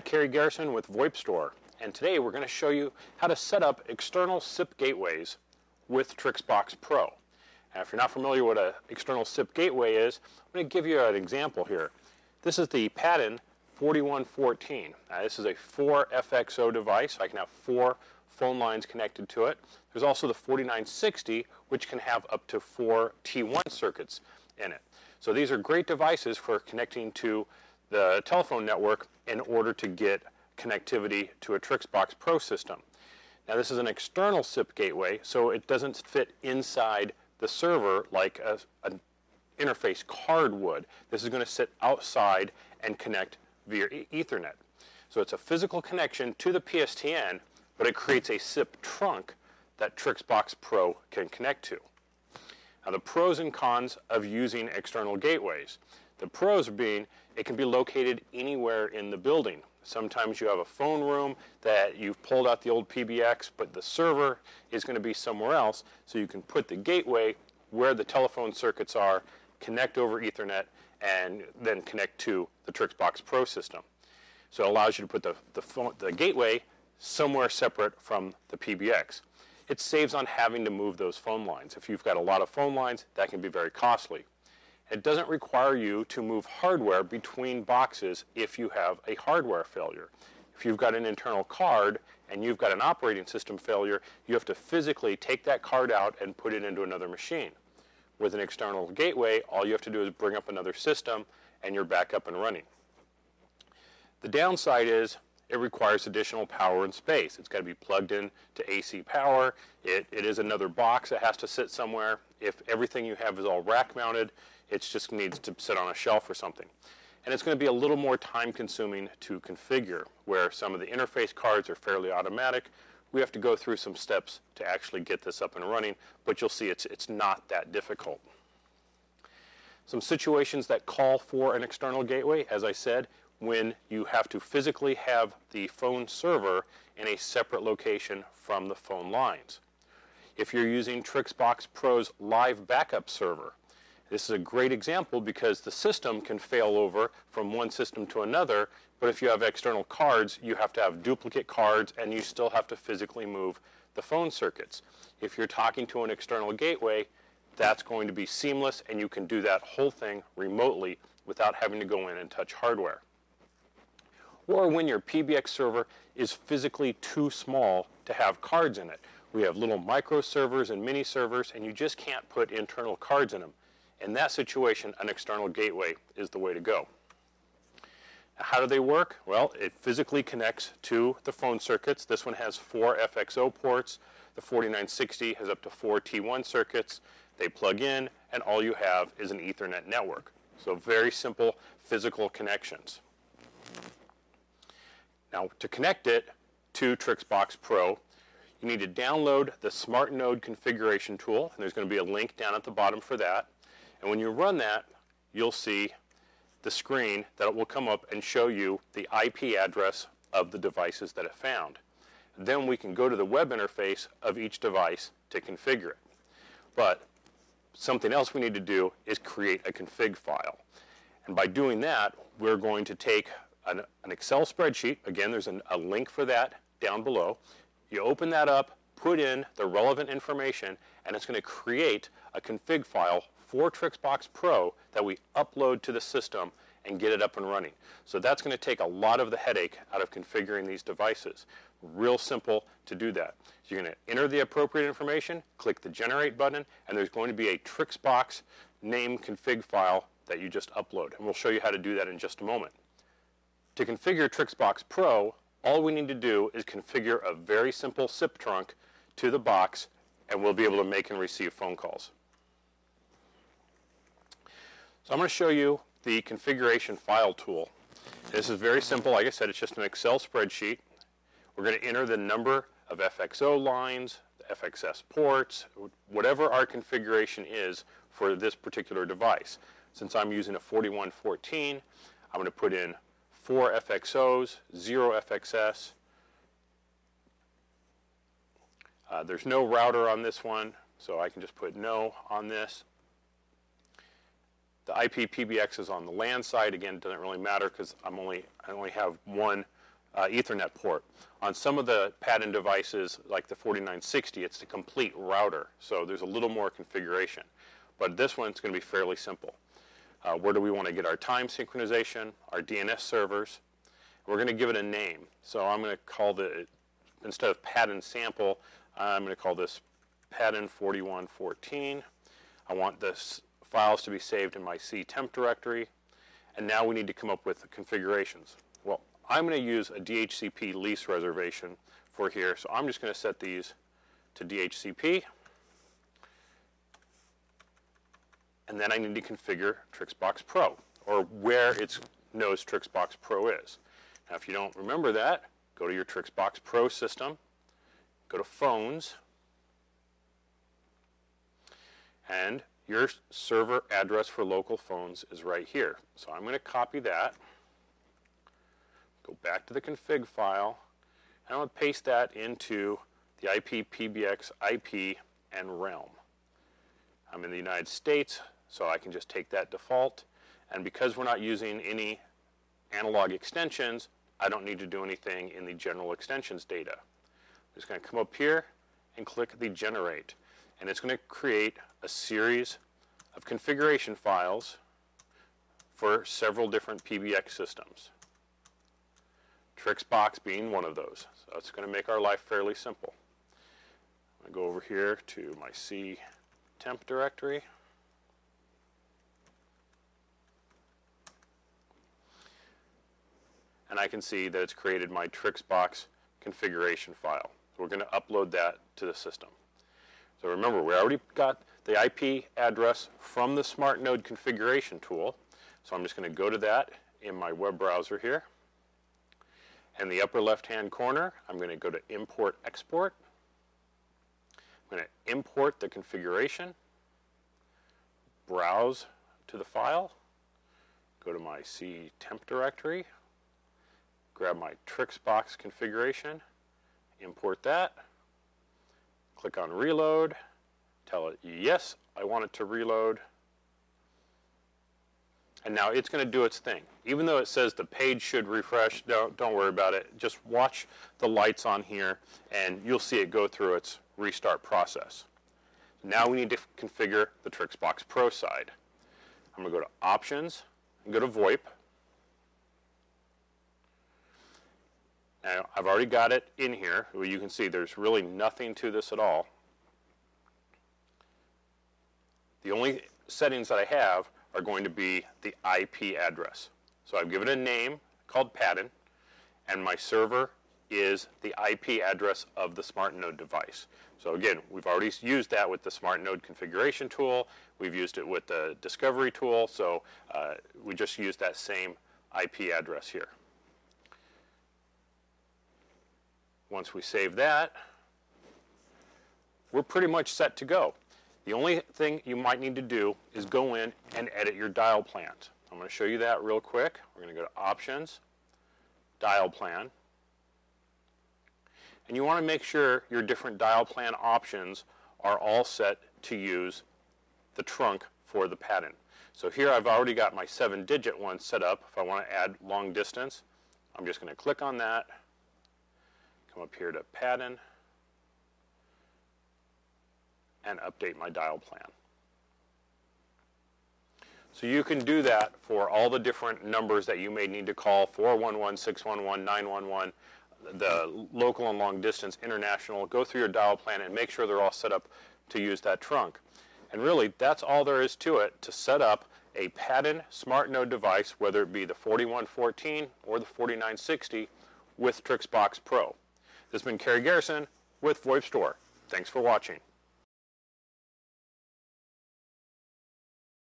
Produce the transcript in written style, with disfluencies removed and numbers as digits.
Kerry Garrison with VoIP Store, and today we're going to show you how to set up external SIP gateways with trixbox Pro. Now, if you're not familiar with what an external SIP gateway is, I'm going to give you an example here. This is the Patton 4114. Now, this is a 4 FXO device. I can have 4 phone lines connected to it. There's also the 4960, which can have up to 4 T1 circuits in it. So these are great devices for connecting to the telephone network in order to get connectivity to a trixbox Pro system. Now, this is an external SIP gateway, so it doesn't fit inside the server like an interface card would. This is going to sit outside and connect via Ethernet. So it's a physical connection to the PSTN, but it creates a SIP trunk that trixbox Pro can connect to. Now, the pros and cons of using external gateways. The pros being it can be located anywhere in the building. Sometimes you have a phone room that you've pulled out the old PBX, but the server is going to be somewhere else, so you can put the gateway where the telephone circuits are, connect over Ethernet, and then connect to the trixbox Pro system. So it allows you to put the gateway somewhere separate from the PBX. It saves on having to move those phone lines. If you've got a lot of phone lines, that can be very costly. It doesn't require you to move hardware between boxes if you have a hardware failure. If you've got an internal card and you've got an operating system failure, you have to physically take that card out and put it into another machine. With an external gateway, all you have to do is bring up another system and you're back up and running. The downside is it requires additional power and space. It's got to be plugged in to AC power. It is another box that has to sit somewhere. If everything you have is all rack mounted, it just needs to sit on a shelf or something. And it's going to be a little more time consuming to configure, where some of the interface cards are fairly automatic. We have to go through some steps to actually get this up and running, but you'll see it's not that difficult. Some situations that call for an external gateway, as I said, when you have to physically have the phone server in a separate location from the phone lines. If you're using trixbox Pro's live backup server, this is a great example because the system can fail over from one system to another, but if you have external cards, you have to have duplicate cards and you still have to physically move the phone circuits. If you're talking to an external gateway, that's going to be seamless and you can do that whole thing remotely without having to go in and touch hardware. Or when your PBX server is physically too small to have cards in it. We have little micro servers and mini servers and you just can't put internal cards in them. In that situation, an external gateway is the way to go. Now, how do they work? Well, it physically connects to the phone circuits. This one has 4 FXO ports. The 4960 has up to 4 T1 circuits. They plug in, and all you have is an Ethernet network. So very simple physical connections. Now, to connect it to trixbox Pro, you need to download the Smart Node configuration tool, and there's going to be a link down at the bottom for that. And when you run that, you'll see the screen that will come up and show you the IP address of the devices that it found. Then we can go to the web interface of each device to configure it. But something else we need to do is create a config file. And by doing that, we're going to take an Excel spreadsheet. Again, there's a link for that down below. You open that up, put in the relevant information, and it's going to create a config file for trixbox Pro that we upload to the system and get it up and running. So that's going to take a lot of the headache out of configuring these devices. Real simple to do that. So you're going to enter the appropriate information, click the generate button, and there's going to be a trixbox name config file that you just upload. And we'll show you how to do that in just a moment. To configure trixbox Pro, all we need to do is configure a very simple SIP trunk to the box, and we'll be able to make and receive phone calls. So I'm going to show you the configuration file tool. This is very simple. Like I said, it's just an Excel spreadsheet. We're going to enter the number of FXO lines, the FXS ports, whatever our configuration is for this particular device. Since I'm using a 4114, I'm going to put in 4 FXOs, 0 FXS. There's no router on this one, so I can just put no on this. The IP PBX is on the LAN side. Again, it doesn't really matter because I only have one Ethernet port. On some of the Patton devices, like the 4960, it's the complete router, so there's a little more configuration. But this one's going to be fairly simple. Where do we want to get our time synchronization, our DNS servers? We're going to give it a name. So I'm going to call it, instead of Patton sample, I'm going to call this Patton 4114. I want this files to be saved in my C temp directory. And now we need to come up with configurations. Well, I'm going to use a DHCP lease reservation for here, so I'm just going to set these to DHCP. And then I need to configure Trixbox Pro, or where it knows Trixbox Pro is. Now, if you don't remember that, go to your Trixbox Pro system, go to Phones, and your server address for local phones is right here. So I'm going to copy that, go back to the config file, and I'm going to paste that into the IP, PBX, IP, and realm. I'm in the United States, so I can just take that default. And because we're not using any analog extensions, I don't need to do anything in the general extensions data. I'm just going to come up here and click the generate. And it's going to create a series of configuration files for several different PBX systems. Trixbox being one of those. So it's going to make our life fairly simple. I'm going to go over here to my C temp directory. And I can see that it's created my Trixbox configuration file. So we're going to upload that to the system. So remember, we already got the IP address from the Smart Node configuration tool. So I'm just going to go to that in my web browser here. In the upper left-hand corner, I'm going to go to Import Export. I'm going to import the configuration, browse to the file, go to my C temp directory, grab my Trixbox configuration, import that, click on reload, tell it yes, I want it to reload, and now it's going to do its thing. Even though it says the page should refresh, don't worry about it. Just watch the lights on here and you'll see it go through its restart process. Now we need to configure the Trixbox Pro side. I'm going to go to Options and go to VoIP. Now, I've already got it in here. Well, you can see there's really nothing to this at all. The only settings that I have are going to be the IP address. So I've given it a name called Patton, and my server is the IP address of the Smart Node device. So again, we've already used that with the Smart Node configuration tool. We've used it with the Discovery tool, so we just use that same IP address here. Once we save that, we're pretty much set to go. The only thing you might need to do is go in and edit your dial plans. I'm going to show you that real quick. We're going to go to Options, Dial Plan. And you want to make sure your different dial plan options are all set to use the trunk for the Patton. So here I've already got my 7-digit one set up. If I want to add long distance, I'm just going to click on that. Come up here to Patton and update my dial plan. So you can do that for all the different numbers that you may need to call, 411, 611, 911, the local and long distance, international. Go through your dial plan and make sure they're all set up to use that trunk. And really, that's all there is to it to set up a Patton Smart Node device, whether it be the 4114 or the 4960 with Trixbox Pro. This has been Kerry Garrison with VoIP Store. Thanks for watching.